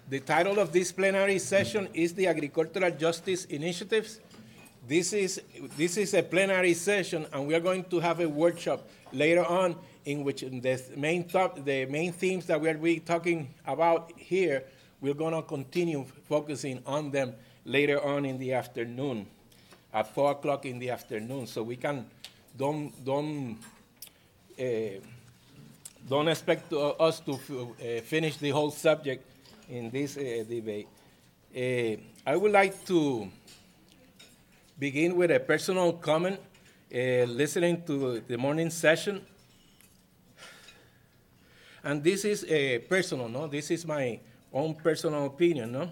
The title of this plenary session is the Agricultural Justice Initiatives. This is a plenary session, and we are going to have a workshop later on in which the main themes that we are be talking about here, we're going to continue focusing on them later on in the afternoon, at 4 o'clock in the afternoon. So we can don't expect us to finish the whole subject in this debate. I would like to begin with a personal comment, listening to the morning session. And this is personal, no? This is my own personal opinion, no?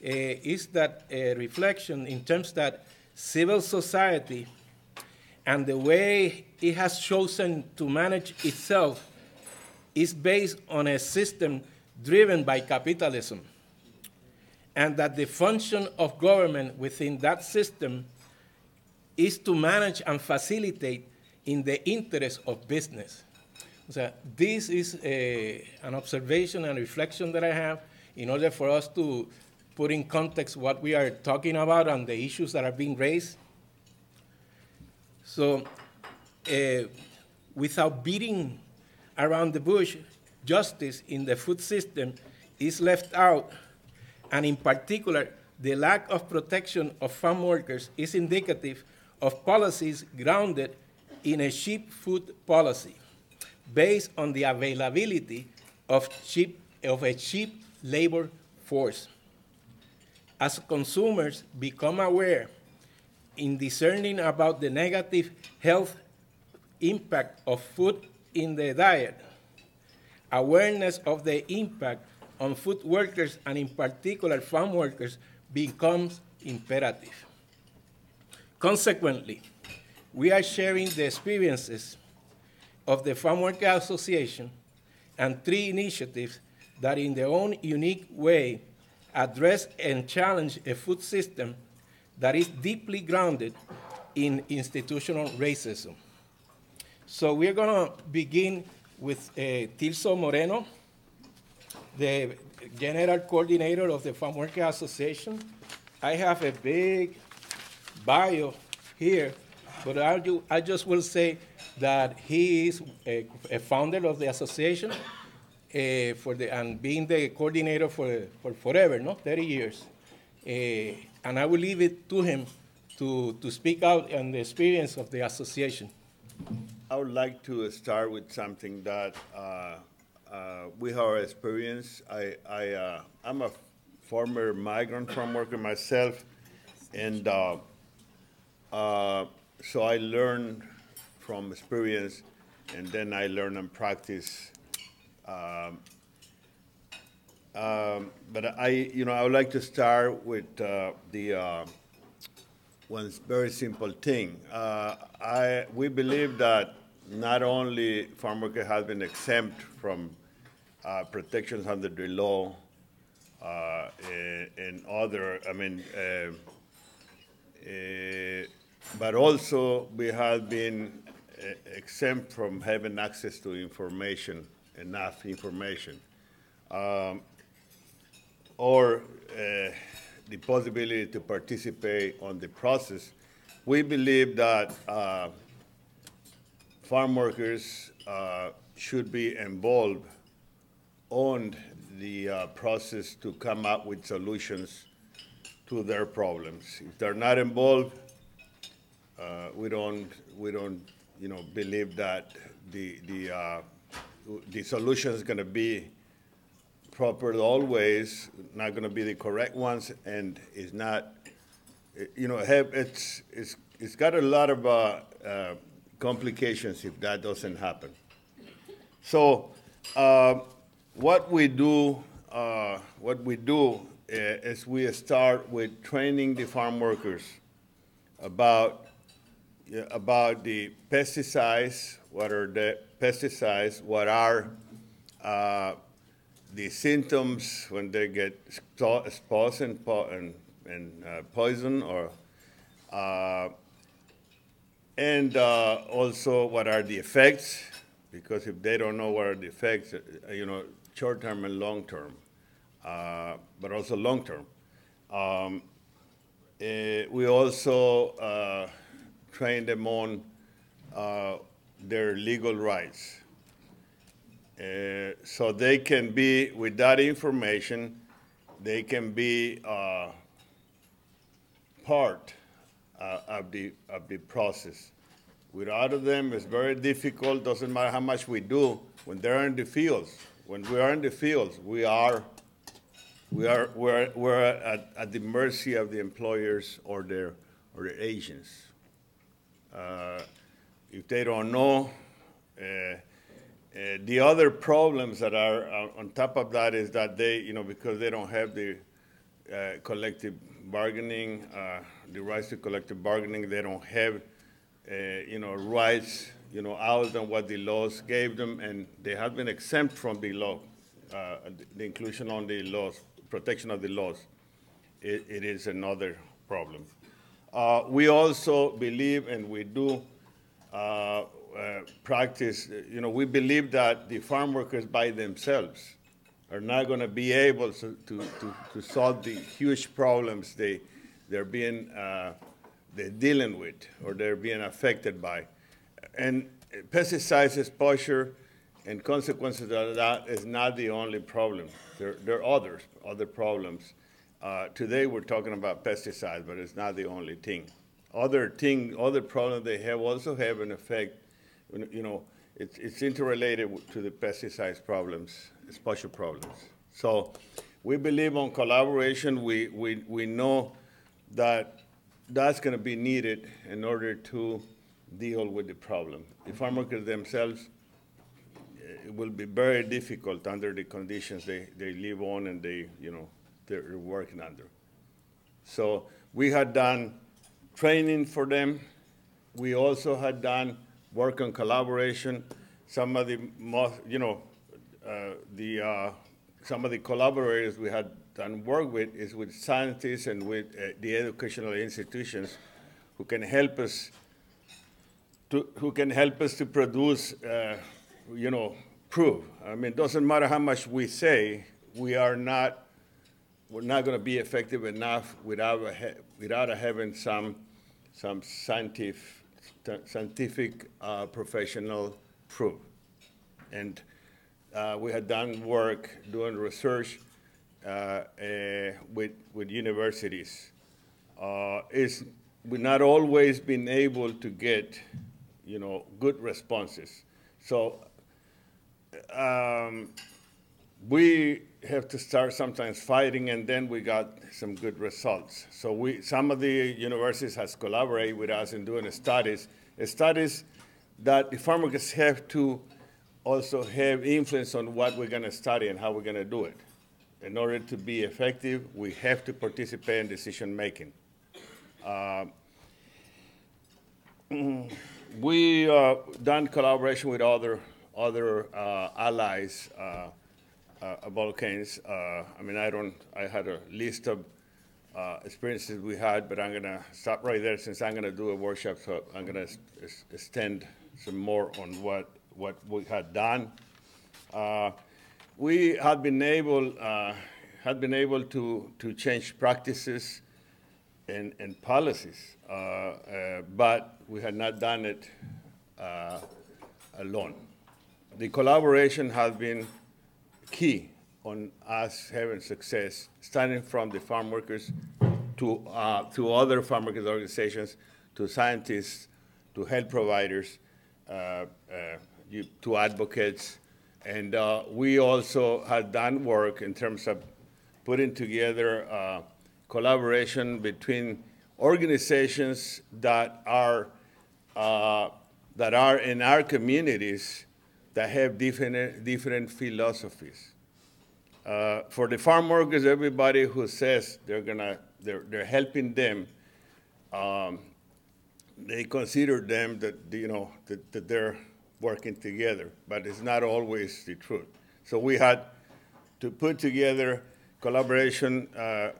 Is that a reflection in terms that civil society and the way it has chosen to manage itself is based on a system driven by capitalism, and that the function of government within that system is to manage and facilitate in the interest of business. So this is an observation and reflection that I have in order for us to put in context what we are talking about and the issues that are being raised. So without beating around the bush, justice in the food system is left out, and in particular, the lack of protection of farm workers is indicative of policies grounded in a cheap food policy based on the availability of a cheap labor force. As consumers become aware in discerning about the negative health impact of food in the diet, awareness of the impact on food workers, and in particular farm workers, becomes imperative. Consequently, we are sharing the experiences of the Farmworker Association and 3 initiatives that in their own unique way address and challenge a food system that is deeply grounded in institutional racism. So we're going to begin with Tirso Moreno, the General Coordinator of the Farmworker Association. I have a big bio here, but I just will say that he is a founder of the association and being the coordinator for forever, 30 years. And I will leave it to him to speak out on the experience of the association. I would like to start with something that we have experienced. I'm a former migrant farm worker myself, and so I learned from experience, and then I learn and practice. But I would like to start with the one very simple thing. We believe that not only farm worker has been exempt from protections under the law and other, but also we have been exempt from having access to information, enough information, or the possibility to participate on the process. We believe that farm workers should be involved on the process to come up with solutions to their problems. If they're not involved, we don't believe that the solution is going to be proper always, not going to be the correct ones, and is not, it's got a lot of complications if that doesn't happen. So what we do is we start with training the farm workers about the pesticides, what are the pesticides, what are the symptoms when they get exposed and poison, or and also what are the effects, because if they don't know what are the effects, short-term and long-term. but also long-term. We also train them on their legal rights. So they can be, with that information, they can be part of the process. Without them, it's very difficult. Doesn't matter how much we do. When they're in the fields, when we are in the fields, we're at the mercy of the employers or their agents. If they don't know, the other problems that are on top of that is that they, because they don't have the collective bargaining, the rights to collective bargaining, they don't have, rights, other than what the laws gave them, and they have been exempt from the law, the inclusion on the laws, protection of the laws. It is another problem. We also believe, and we do practice, we believe that the farm workers by themselves are not going to be able to solve the huge problems they're dealing with or they're being affected by. And pesticides exposure and consequences of that is not the only problem. There are other problems. Today we're talking about pesticides, but it's not the only thing. Other problems they have also have an effect. It's interrelated to the pesticides problems, exposure problems. So we believe on collaboration. We know that that's going to be needed in order to deal with the problem. The farm workers themselves, it will be very difficult under the conditions they live on and they're working under. So we had done training for them. We also had done work on collaboration. Some of the most, some of the collaborators we had done work with is with scientists and with the educational institutions who can help us to produce, proof. I mean, it doesn't matter how much we say, we're not going to be effective enough without having some scientific professional proof. And we had done work doing research with universities. We've not always been able to get, good responses. So we have to start sometimes fighting, and then we got some good results. So some of the universities has collaborated with us in doing studies that the farm workers have to also have influence on what we're going to study and how we're going to do it. In order to be effective, we have to participate in decision making. We done collaboration with other allies of Balkans. I had a list of experiences we had, but I'm going to stop right there since I'm going to do a workshop. So I'm going to extend some more on what we had done. We had been able to change practices and policies, but we had not done it alone. The collaboration has been key on us having success, starting from the farm workers to other farm workers organizations, to scientists, to health providers, to advocates. And we also had done work in terms of putting together collaboration between organizations that are in our communities that have different philosophies. For the farm workers, everybody who says they're helping them, they consider them that they're working together, but it's not always the truth. So we had to put together collaboration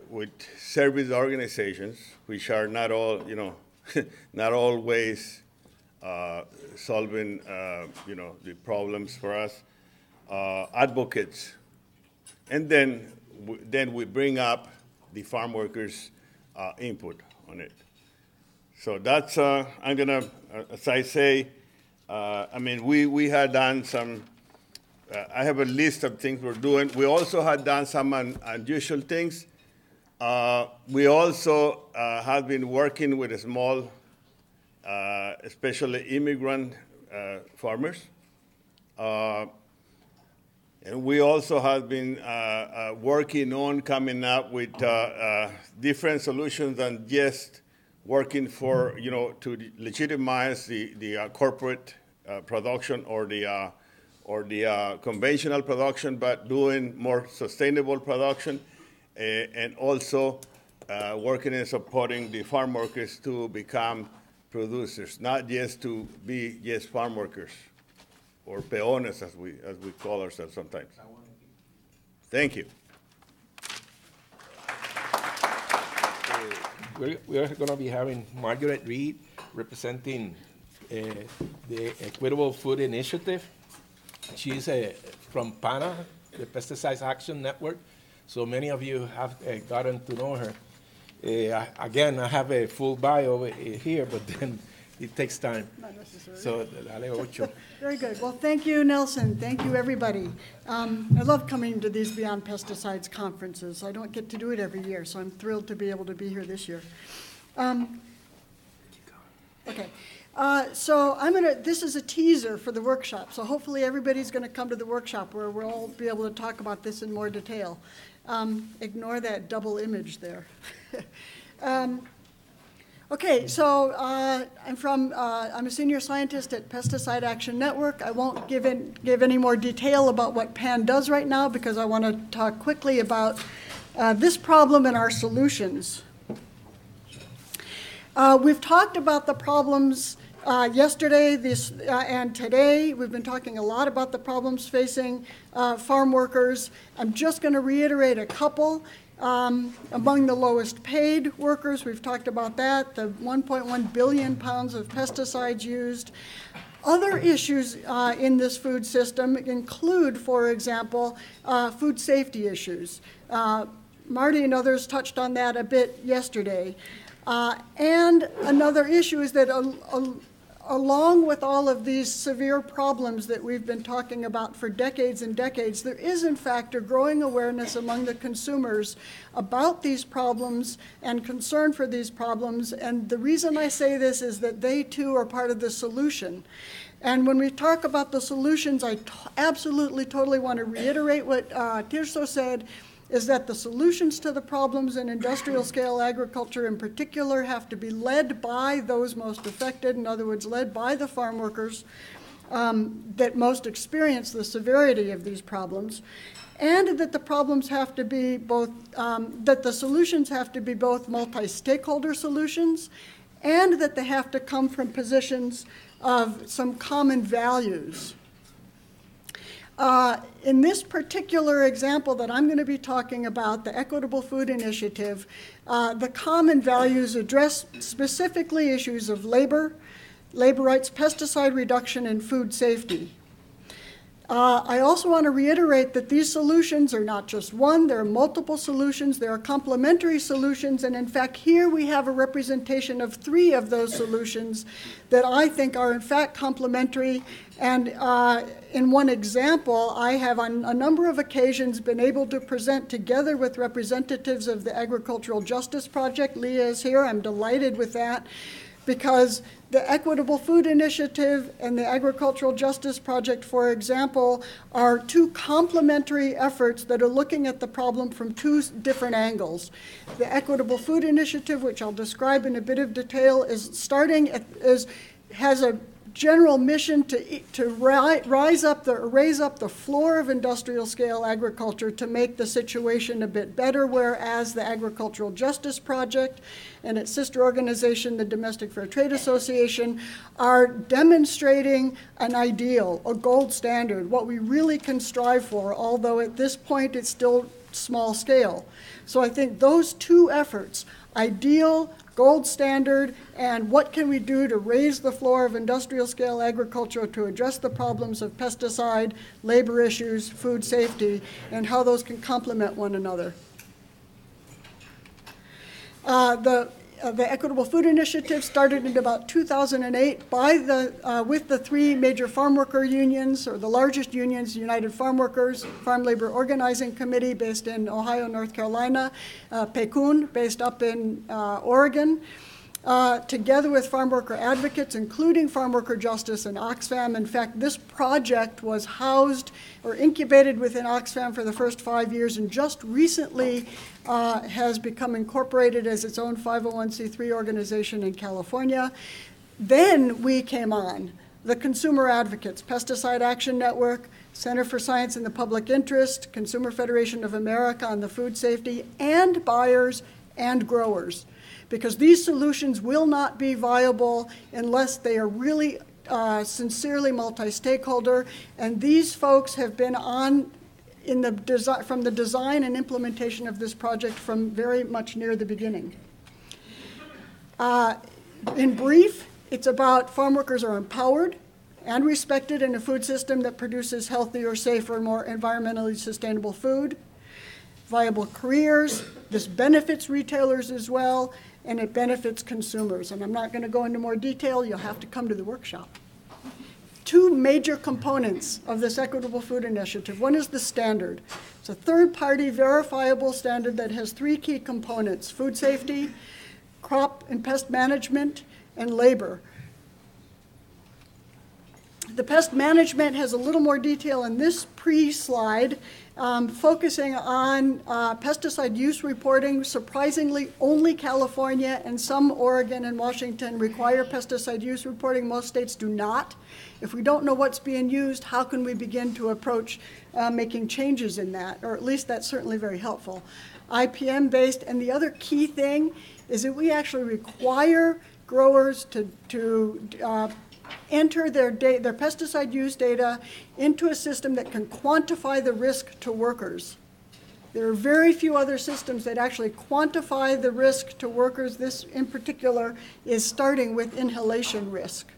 with service organizations, which are not all, not always solving, the problems for us, advocates. And then then we bring up the farm workers' input on it. So that's, I'm gonna, as I say, I mean, we had done some, I have a list of things we're doing. We also had done some unusual things. We also have been working with a small, especially immigrant farmers. And we also have been working on coming up with different solutions than just working for, to legitimize the corporate production or the conventional production, but doing more sustainable production, and also working and supporting the farm workers to become producers, not just to be just farm workers, or peones as we call ourselves sometimes. Thank you. We're going to be having Margaret Reeves representing the Equitable Food Initiative. She's from PANA, the Pesticides Action Network, so many of you have gotten to know her. Again, I have a full bio here, but then it takes time. Not necessarily. So, dale ocho. Very good. Well, thank you, Nelson. Thank you, everybody. I love coming to these Beyond Pesticides conferences. I don't get to do it every year, so I'm thrilled to be able to be here this year. Okay. So this is a teaser for the workshop. So hopefully everybody's going to come to the workshop where we'll all be able to talk about this in more detail. Ignore that double image there. Okay, so I'm a senior scientist at Pesticide Action Network. I won't give any more detail about what PAN does right now because I want to talk quickly about this problem and our solutions. We've talked about the problems yesterday, and today. We've been talking a lot about the problems facing farm workers. I'm just going to reiterate a couple. Among the lowest paid workers, we've talked about that, the 1.1 billion pounds of pesticides used. Other issues in this food system include, for example, food safety issues. Marty and others touched on that a bit yesterday. And another issue is that along with all of these severe problems that we've been talking about for decades and decades, there is in fact a growing awareness among the consumers about these problems and concern for these problems. And the reason I say this is that they too are part of the solution. And when we talk about the solutions, I absolutely, totally want to reiterate what Tirso said, is that the solutions to the problems in industrial scale agriculture in particular have to be led by those most affected, in other words, led by the farm workers that most experience the severity of these problems, and that the problems have to be both, that the solutions have to be both multi-stakeholder solutions, and that they have to come from positions of some common values. In this particular example that I'm going to be talking about, the Equitable Food Initiative, the common values address specifically issues of labor rights, pesticide reduction, and food safety. I also want to reiterate that these solutions are not just one, there are multiple solutions, there are complementary solutions, and in fact here we have a representation of 3 of those solutions that I think are in fact complementary. And in one example, I have on a number of occasions been able to present together with representatives of the Agricultural Justice Project. Leah is here, I'm delighted with that, because the Equitable Food Initiative and the Agricultural Justice Project, for example, are 2 complementary efforts that are looking at the problem from 2 different angles. The Equitable Food Initiative, which I'll describe in a bit of detail, has a general mission to raise up the floor of industrial scale agriculture to make the situation a bit better, whereas the Agricultural Justice Project and its sister organization, the Domestic Fair Trade Association, are demonstrating an ideal, a gold standard, what we really can strive for, although at this point it's still small scale. So I think those 2 efforts, ideal gold standard, and what can we do to raise the floor of industrial scale agriculture to address the problems of pesticide, labor issues, food safety, and how those can complement one another. The Equitable Food Initiative started in about 2008 with the three major farm worker unions, or the largest unions, United Farm Workers, Farm Labor Organizing Committee based in Ohio, North Carolina, PECUN based up in Oregon, together with farm worker advocates, including Farm Worker Justice and Oxfam. In fact, this project was housed or incubated within Oxfam for the first 5 years, and just recently has become incorporated as its own 501c3 organization in California. Then we came on, the consumer advocates, Pesticide Action Network, Center for Science in the Public Interest, Consumer Federation of America on the food safety, and buyers and growers. Because these solutions will not be viable unless they are really sincerely multi-stakeholder, and these folks have been on from the design and implementation of this project from very much near the beginning. In brief, it's about farm workers are empowered and respected in a food system that produces healthier, safer, more environmentally sustainable food, viable careers. This benefits retailers as well, and it benefits consumers. And I'm not going to go into more detail. You'll have to come to the workshop. Two major components of this Equitable Food Initiative. One is the standard. It's a third-party verifiable standard that has three key components: food safety, crop and pest management, and labor. The pest management has a little more detail in this pre-slide, focusing on pesticide use reporting. Surprisingly, only California and some Oregon and Washington require pesticide use reporting. Most states do not. If we don't know what's being used, how can we begin to approach making changes in that? Or at least that's certainly very helpful. IPM-based, and the other key thing is that we actually require growers to enter their pesticide use data into a system that can quantify the risk to workers. There are very few other systems that actually quantify the risk to workers. This, in particular, is starting with inhalation risk.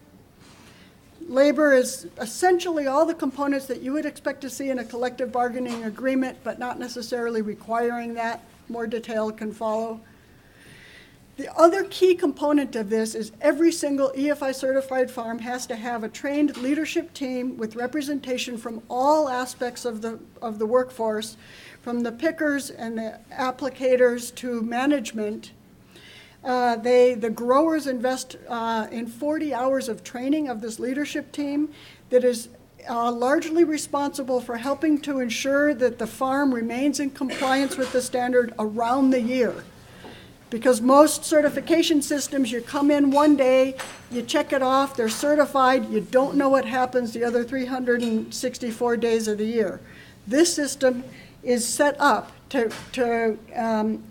Labor is essentially all the components that you would expect to see in a collective bargaining agreement, but not necessarily requiring that. More detail can follow. The other key component of this is every single EFI certified farm has to have a trained leadership team with representation from all aspects of the workforce, from the pickers and the applicators to management. The growers invest in 40 hours of training of this leadership team that is largely responsible for helping to ensure that the farm remains in compliance with the standard around the year. Because most certification systems, you come in one day, you check it off, they're certified, you don't know what happens the other 364 days of the year. This system is set up to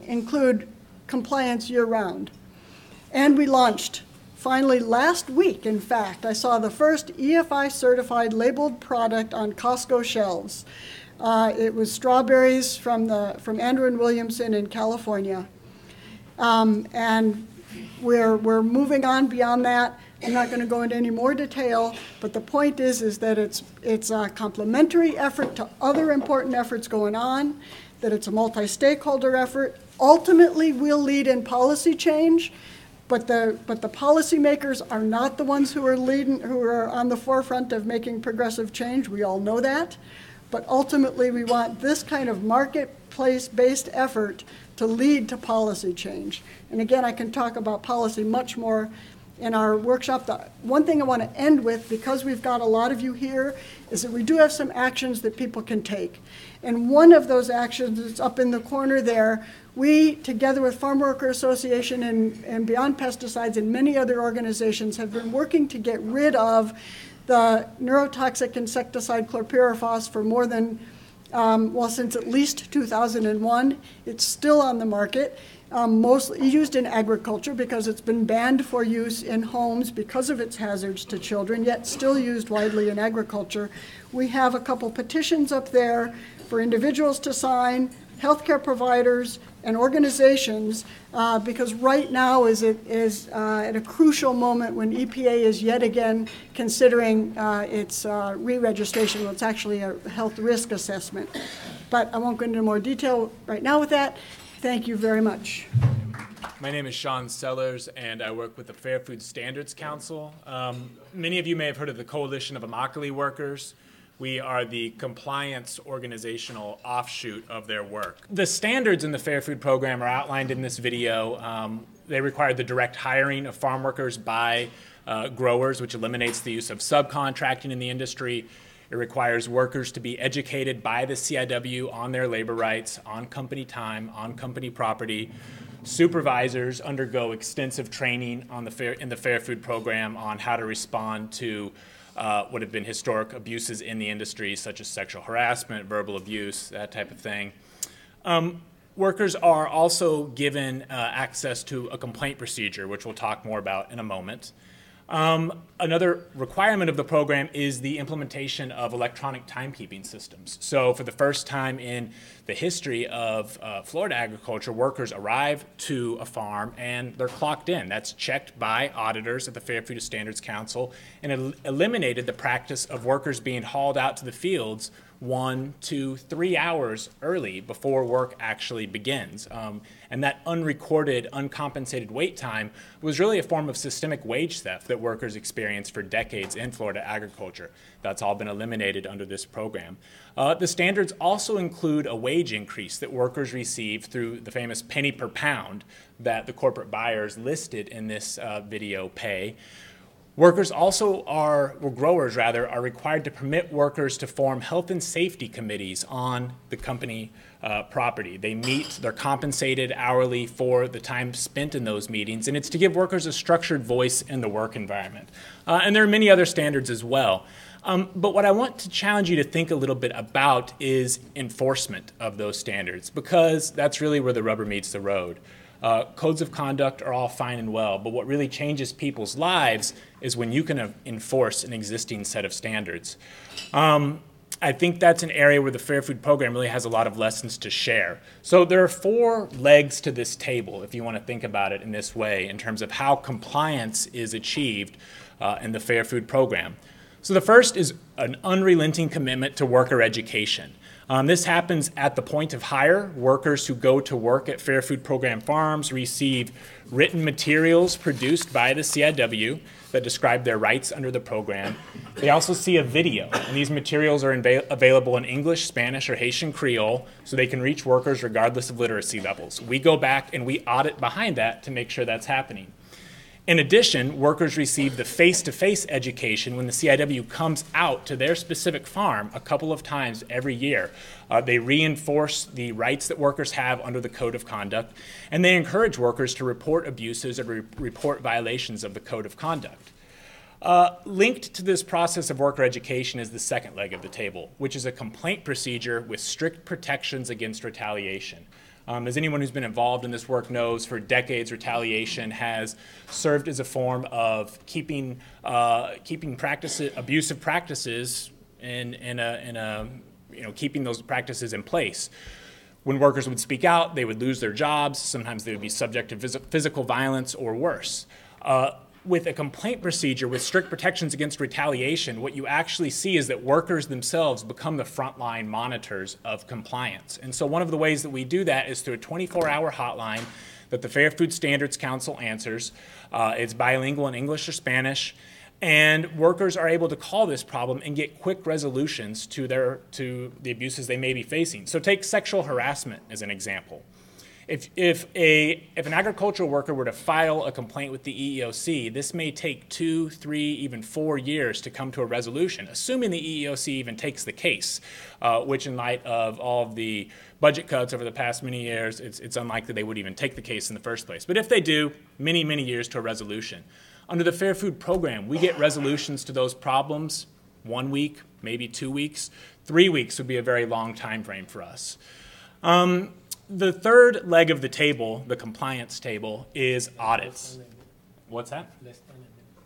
include compliance year-round. And we launched, finally last week, in fact, I saw the first EFI certified labeled product on Costco shelves. It was strawberries from Andrew and Williamson in California. And we're moving on beyond that. I'm not going to go into any more detail, but the point is that it's a complementary effort to other important efforts going on, that it's a multi-stakeholder effort. Ultimately, we'll lead in policy change, but the policymakers are not the ones who are on the forefront of making progressive change. We all know that. But ultimately, we want this kind of marketplace-based effort to lead to policy change. And again, I can talk about policy much more in our workshop. The one thing I want to end with, because we've got a lot of you here, is that we do have some actions that people can take. And one of those actions is up in the corner there. We, together with Farmworker Association and Beyond Pesticides and many other organizations, have been working to get rid of the neurotoxic insecticide chlorpyrifos for more than since at least 2001. It's still on the market, mostly used in agriculture because it's been banned for use in homes because of its hazards to children, yet still used widely in agriculture. We have a couple petitions up there for individuals to sign, healthcare providers, and organizations, because right now is at a crucial moment when EPA is yet again considering its re-registration. Well, it's actually a health risk assessment. But I won't go into more detail right now with that. Thank you very much. My name is Sean Sellers, and I work with the Fair Food Standards Council. Many of you may have heard of the Coalition of Immokalee Workers. We are the compliance organizational offshoot of their work. The standards in the Fair Food Program are outlined in this video. They require the direct hiring of farm workers by growers, which eliminates the use of subcontracting in the industry. It requires workers to be educated by the CIW on their labor rights, on company time, on company property. Supervisors undergo extensive training in the Fair Food Program on how to respond to what have been historic abuses in the industry, such as sexual harassment, verbal abuse, that type of thing. Workers are also given access to a complaint procedure, which we'll talk more about in a moment. Another requirement of the program is the implementation of electronic timekeeping systems. So for the first time in the history of Florida agriculture, workers arrive to a farm and they're clocked in. That's checked by auditors at the Fair Food Standards Council, and it eliminated the practice of workers being hauled out to the fields 1 to 3 hours early before work actually begins. And that unrecorded, uncompensated wait time was really a form of systemic wage theft that workers experienced for decades in Florida agriculture. That's all been eliminated under this program. The standards also include a wage increase that workers receive through the famous penny per pound that the corporate buyers listed in this video pay. Workers also growers are required to permit workers to form health and safety committees on the company property. They meet, they're compensated hourly for the time spent in those meetings, and it's to give workers a structured voice in the work environment. And there are many other standards as well. But what I want to challenge you to think a little bit about is enforcement of those standards, because that's really where the rubber meets the road. Codes of conduct are all fine and well, but what really changes people's lives is when you can enforce an existing set of standards. I think that's an area where the Fair Food Program really has a lot of lessons to share. So there are 4 legs to this table, if you want to think about it in this way, in terms of how compliance is achieved in the Fair Food Program. So the first is an unrelenting commitment to worker education. This happens at the point of hire. Workers who go to work at Fair Food Program farms receive written materials produced by the CIW that describe their rights under the program. They also see a video, and these materials are available in English, Spanish, or Haitian Creole, so they can reach workers regardless of literacy levels. We go back and we audit behind that to make sure that's happening. In addition, workers receive the face-to-face education when the CIW comes out to their specific farm a couple of times every year. They reinforce the rights that workers have under the Code of Conduct, and they encourage workers to report abuses or report violations of the Code of Conduct. Linked to this process of worker education is the second leg of the table, which is a complaint procedure with strict protections against retaliation. As anyone who's been involved in this work knows, for decades, retaliation has served as a form of keeping abusive practices keeping those practices in place. When workers would speak out, they would lose their jobs. Sometimes they would be subject to physical violence or worse. With a complaint procedure with strict protections against retaliation, what you actually see is that workers themselves become the frontline monitors of compliance. And so one of the ways that we do that is through a 24-hour hotline that the Fair Food Standards Council answers. It's bilingual in English or Spanish, and workers are able to call this problem and get quick resolutions to the abuses they may be facing. So take sexual harassment as an example. If an agricultural worker were to file a complaint with the EEOC, this may take 2, 3, even 4 years to come to a resolution, assuming the EEOC even takes the case, which in light of all of the budget cuts over the past many years, it's unlikely they would even take the case in the first place. But if they do, many, many years to a resolution. Under the Fair Food Program, we get resolutions to those problems 1 week, maybe 2 weeks. 3 weeks would be a very long time frame for us. The third leg of the table, the compliance table, is audits. What's that?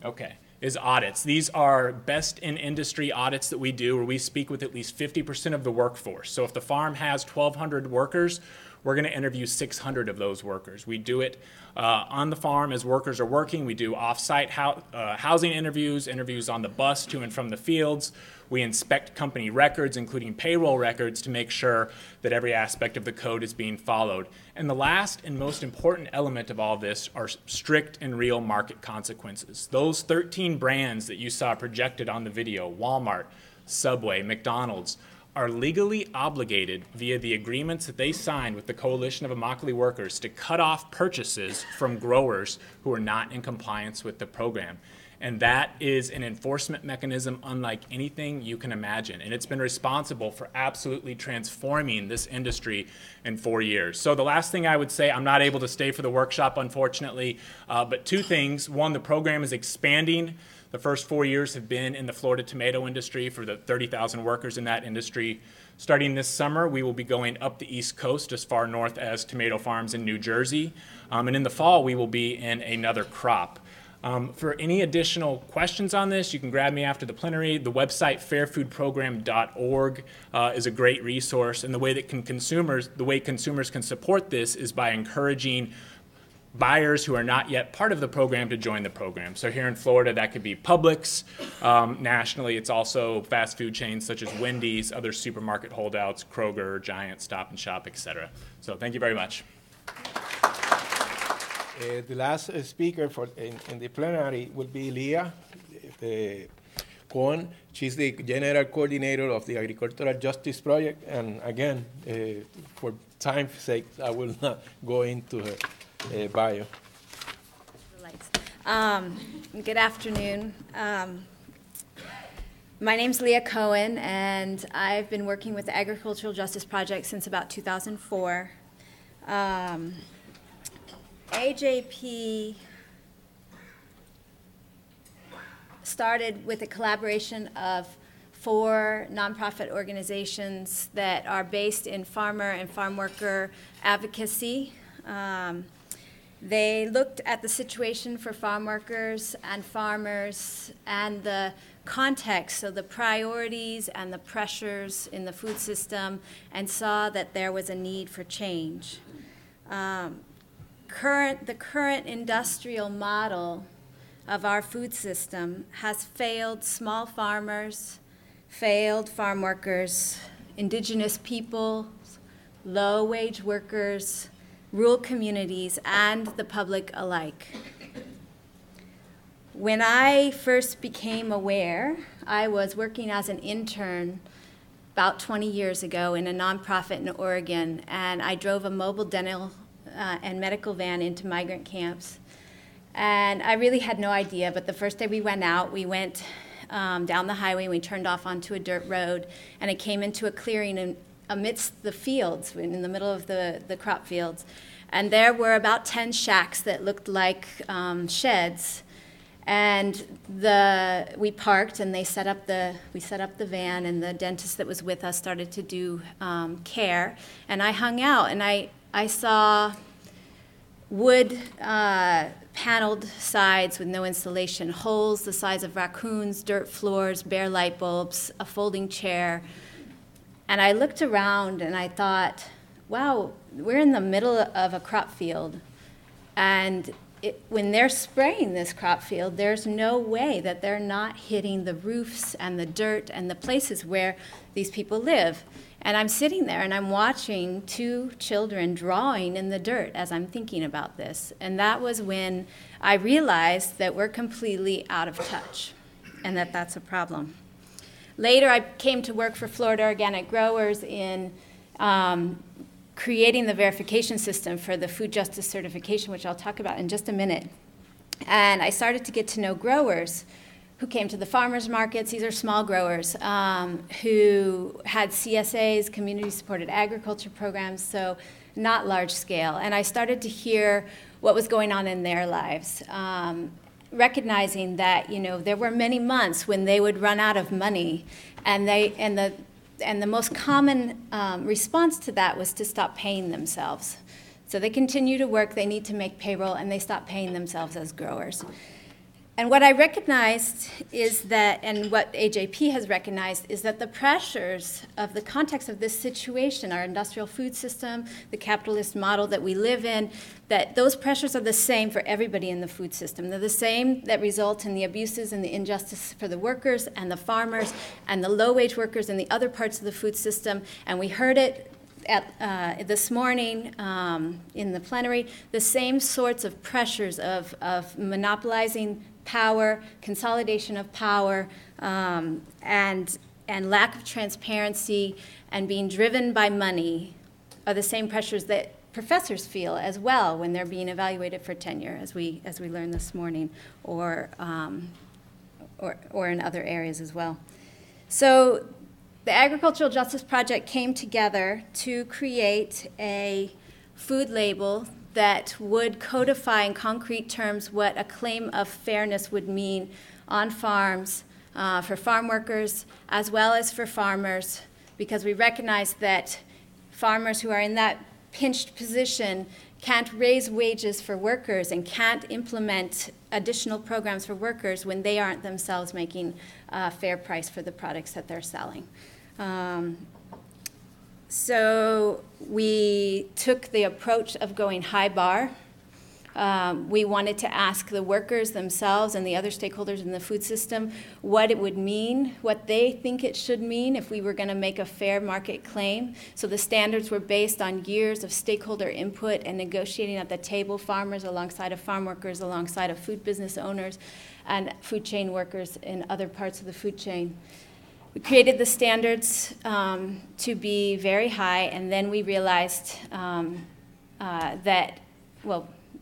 Okay. is audits. These are best in industry audits that we do where we speak with at least 50% of the workforce. So if the farm has 1,200 workers, we're going to interview 600 of those workers. We do it on the farm as workers are working. We do off-site housing interviews, interviews on the bus to and from the fields. We inspect company records, including payroll records, to make sure that every aspect of the code is being followed. And the last and most important element of all this are strict and real market consequences. Those 13 brands that you saw projected on the video, Walmart, Subway, McDonald's, are legally obligated via the agreements that they signed with the Coalition of Immokalee Workers to cut off purchases from growers who are not in compliance with the program. And that is an enforcement mechanism unlike anything you can imagine. And it's been responsible for absolutely transforming this industry in 4 years. So the last thing I would say, I'm not able to stay for the workshop, unfortunately, but two things. One, the program is expanding. The first 4 years have been in the Florida tomato industry for the 30,000 workers in that industry. Starting this summer, we will be going up the East Coast as far north as tomato farms in New Jersey. And in the fall, we will be in another crop. For any additional questions on this, you can grab me after the plenary. The website fairfoodprogram.org is a great resource, and the way consumers can support this is by encouraging buyers who are not yet part of the program to join the program. So here in Florida, that could be Publix. Nationally, it's also fast food chains such as Wendy's, other supermarket holdouts, Kroger, Giant, Stop and Shop, etc. So thank you very much. The last speaker in the plenary will be Leah Cohen. She's the General Coordinator of the Agricultural Justice Project. And again, for time's sake, I will not go into her bio. Good afternoon. My name's Leah Cohen, and I've been working with the Agricultural Justice Project since about 2004. AJP started with a collaboration of 4 nonprofit organizations that are based in farmer and farm worker advocacy. They looked at the situation for farm workers and farmers and the context, so the priorities and the pressures in the food system, and saw that there was a need for change. The current industrial model of our food system has failed small farmers, failed farm workers, indigenous people, low-wage workers, rural communities, and the public alike. When I first became aware, I was working as an intern about 20 years ago in a nonprofit in Oregon, and I drove a mobile dental and medical van into migrant camps. And I really had no idea, but the first day we went out, we went down the highway, and we turned off onto a dirt road, and it came into a clearing amidst the fields, in the middle of the crop fields. And there were about 10 shacks that looked like sheds. And we parked, and we set up the van, and the dentist that was with us started to do care. And I hung out, and I saw wood paneled sides with no insulation, holes the size of raccoons, dirt floors, bare light bulbs, a folding chair. And I looked around and I thought, wow, we're in the middle of a crop field. And when they're spraying this crop field, there's no way that they're not hitting the roofs and the dirt and the places where these people live. And I'm sitting there and I'm watching 2 children drawing in the dirt as I'm thinking about this. And that was when I realized that we're completely out of touch and that that's a problem. Later, I came to work for Florida Organic Growers in creating the verification system for the food justice certification, which I'll talk about in just a minute. And I started to get to know growers who came to the farmers markets. These are small growers who had CSAs, community-supported agriculture programs, so not large scale. And I started to hear what was going on in their lives, recognizing that there were many months when they would run out of money, and the most common response to that was to stop paying themselves. So they continue to work, they need to make payroll, and they stop paying themselves as growers. And what I recognized is that, and what AJP has recognized, is that the pressures of the context of this situation, our industrial food system, the capitalist model that we live in, that those pressures are the same for everybody in the food system. They're the same that result in the abuses and the injustice for the workers and the farmers and the low-wage workers in the other parts of the food system. And we heard it this morning in the plenary, the same sorts of pressures of monopolizing power, consolidation of power, and lack of transparency and being driven by money are the same pressures that professors feel as well when they're being evaluated for tenure, as we learned this morning, or in other areas as well. So the Agricultural Justice Project came together to create a food label that would codify in concrete terms what a claim of fairness would mean on farms for farm workers as well as for farmers, because we recognize that farmers who are in that pinched position can't raise wages for workers and can't implement additional programs for workers when they aren't themselves making a fair price for the products that they're selling. So we took the approach of going high bar. We wanted to ask the workers themselves and the other stakeholders in the food system what it would mean, what they think it should mean if we were going to make a fair market claim. So the standards were based on years of stakeholder input and negotiating at the table, farmers alongside of farm workers, alongside of food business owners and food chain workers in other parts of the food chain. We created the standards to be very high, and then we realized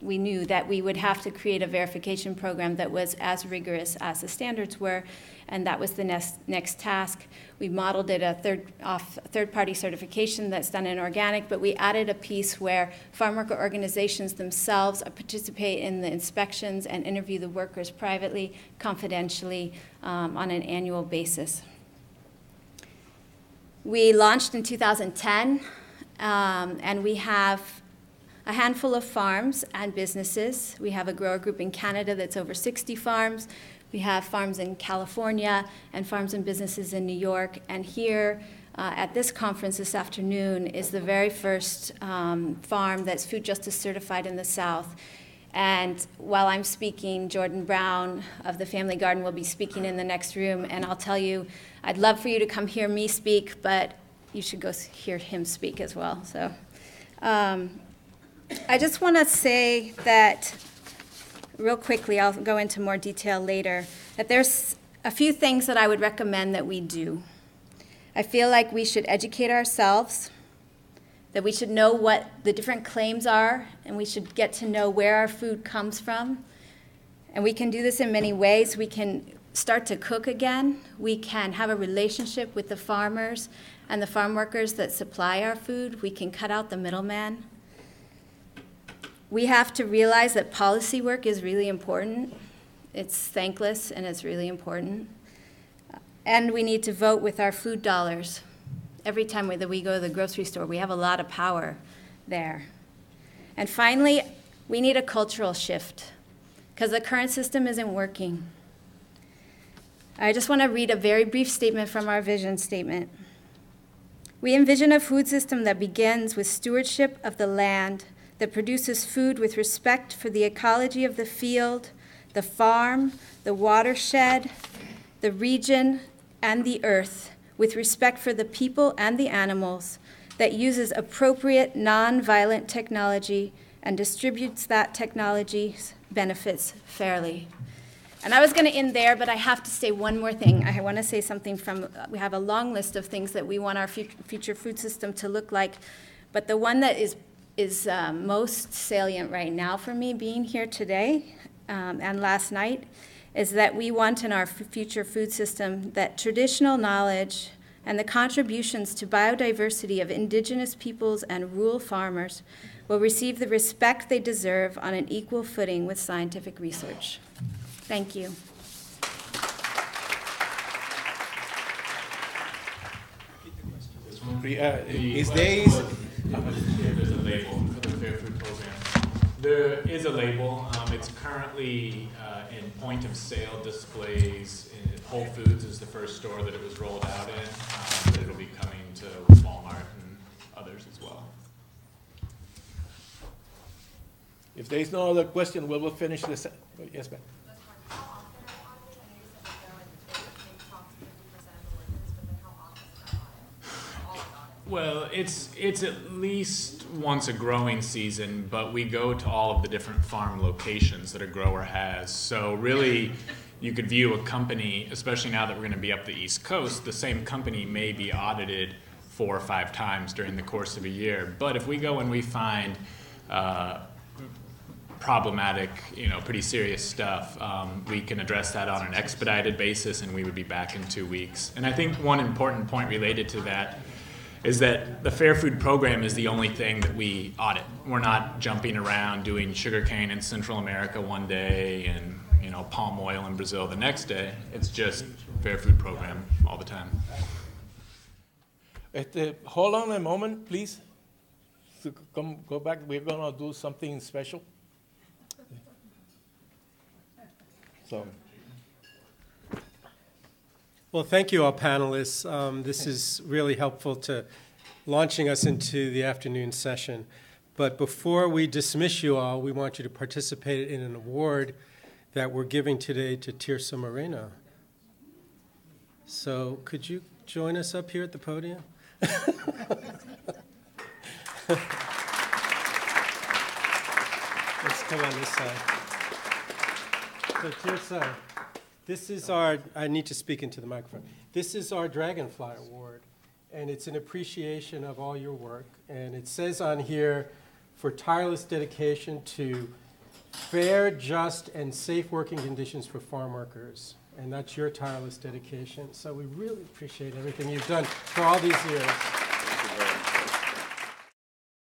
we knew that we would have to create a verification program that was as rigorous as the standards were, and that was the next task. We modeled it off third-party certification that's done in organic, but we added a piece where farm worker organizations themselves participate in the inspections and interview the workers privately, confidentially, on an annual basis. We launched in 2010, and we have a handful of farms and businesses. We have a grower group in Canada that's over 60 farms. We have farms in California and farms and businesses in New York. And here at this conference this afternoon is the very first farm that's food justice certified in the South. And while I'm speaking, Jordan Brown of the Family Garden will be speaking in the next room. And I'll tell you, I'd love for you to come hear me speak, but you should go hear him speak as well. So I just want to say that real quickly, I'll go into more detail later, that there's a few things that I would recommend that we do. I feel like we should educate ourselves, that we should know what the different claims are, and we should get to know where our food comes from. And we can do this in many ways. We can start to cook again. We can have a relationship with the farmers and the farm workers that supply our food. We can cut out the middleman. We have to realize that policy work is really important. It's thankless and it's really important. And we need to vote with our food dollars. Every time that we go to the grocery store, we have a lot of power there. And finally, we need a cultural shift because the current system isn't working. I just want to read a very brief statement from our vision statement. We envision a food system that begins with stewardship of the land, that produces food with respect for the ecology of the field, the farm, the watershed, the region, and the earth, with respect for the people and the animals, that uses appropriate non-violent technology and distributes that technology's benefits fairly. And I was going to end there, but I have to say one more thing. I want to say something we have a long list of things that we want our future food system to look like, but the one that is most salient right now for me being here today and last night is that we want in our future food system that traditional knowledge and the contributions to biodiversity of indigenous peoples and rural farmers will receive the respect they deserve on an equal footing with scientific research. Thank you. Is there there's a label for the Fair Food Program. There is is a label. It's currently in point of sale displays. Whole Foods is the first store that it was rolled out in, but it'll be coming to Walmart and others as well. If there is no other question, we will finish this. Yes, ma'am. Well, it's at least once a growing season, but we go to all of the different farm locations that a grower has. So really, you could view a company, especially now that we're going to be up the East Coast, the same company may be audited 4 or 5 times during the course of a year. But if we go and we find problematic, pretty serious stuff, we can address that on an expedited basis, and we would be back in 2 weeks. And I think one important point related to that is that the Fair Food Program is the only thing that we audit. We're not jumping around doing sugarcane in Central America one day and palm oil in Brazil the next day. It's just Fair Food Program all the time. Hold on a moment, please. Go back. We're going to do something special. So. Well, thank you all panelists. This is really helpful to launching us into the afternoon session. But before we dismiss you all, we want you to participate in an award that we're giving today to Tirso Moreno. So could you join us up here at the podium? Let's come on this side. So Tirso, this is I need to speak into the microphone. This is our Dragonfly Award, and it's an appreciation of all your work. And it says on here, for tireless dedication to fair, just, and safe working conditions for farm workers. And that's your tireless dedication. So we really appreciate everything you've done for all these years.